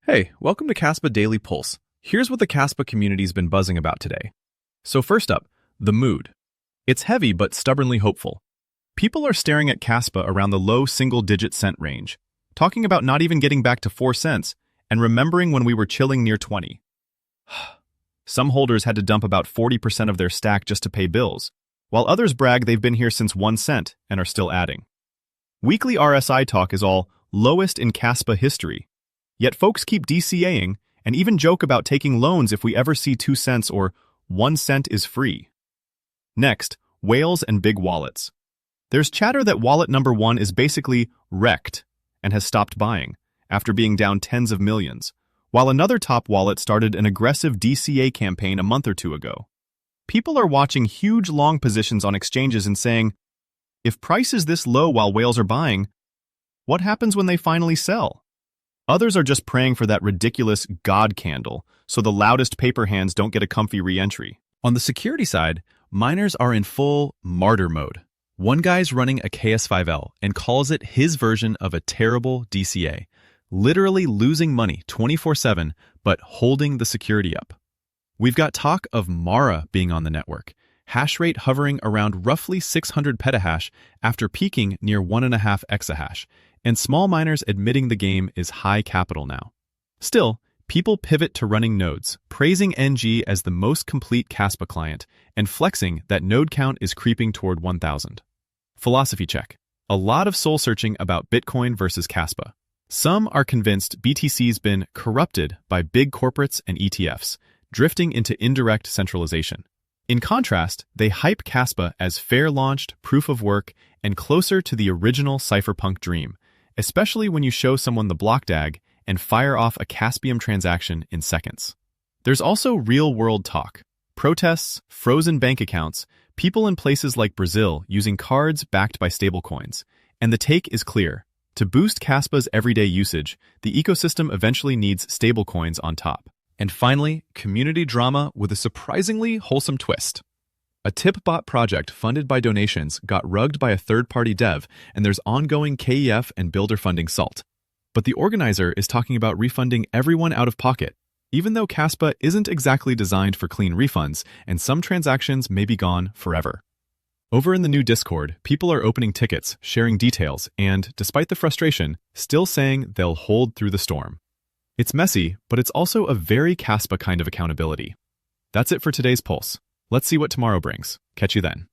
Hey, welcome to Kaspa Daily Pulse. Here's what the Kaspa community's been buzzing about today. So first up, the mood. It's heavy but stubbornly hopeful. People are staring at Kaspa around the low single-digit cent range, talking about not even getting back to 4 cents and remembering when we were chilling near 20. Some holders had to dump about 40% of their stack just to pay bills, while others brag they've been here since 1 cent and are still adding. Weekly RSI talk is all lowest in Kaspa history. Yet folks keep DCAing and even joke about taking loans if we ever see 2 cents or 1 cent is free. Next, whales and big wallets. There's chatter that wallet number 1 is basically wrecked and has stopped buying after being down tens of millions, while another top wallet started an aggressive DCA campaign a month or two ago. People are watching huge long positions on exchanges and saying, if price is this low while whales are buying, what happens when they finally sell? Others are just praying for that ridiculous God candle so the loudest paper hands don't get a comfy re-entry. On the security side, miners are in full martyr mode. One guy's running a KS5L and calls it his version of a terrible DCA, literally losing money 24/7 but holding the security up. We've got talk of Mara being on the network, hash rate hovering around roughly 600 petahash after peaking near 1.5 exahash, and small miners admitting the game is high capital now. Still, people pivot to running nodes, praising NG as the most complete Kaspa client, and flexing that node count is creeping toward 1,000. Philosophy check. A lot of soul-searching about Bitcoin versus Kaspa. Some are convinced BTC's been corrupted by big corporates and ETFs, drifting into indirect centralization. In contrast, they hype Kaspa as fair-launched, proof-of-work, and closer to the original cypherpunk dream, especially when you show someone the block DAG and fire off a Caspium transaction in seconds. There's also real-world talk. Protests, frozen bank accounts, people in places like Brazil using cards backed by stablecoins. And the take is clear. To boost Kaspa's everyday usage, the ecosystem eventually needs stablecoins on top. And finally, community drama with a surprisingly wholesome twist. A Tipbot project funded by donations got rugged by a third-party dev, and there's ongoing KEF and builder funding salt. But the organizer is talking about refunding everyone out of pocket, even though Kaspa isn't exactly designed for clean refunds, and some transactions may be gone forever. Over in the new Discord, people are opening tickets, sharing details, and, despite the frustration, still saying they'll hold through the storm. It's messy, but it's also a very Kaspa kind of accountability. That's it for today's Pulse. Let's see what tomorrow brings. Catch you then.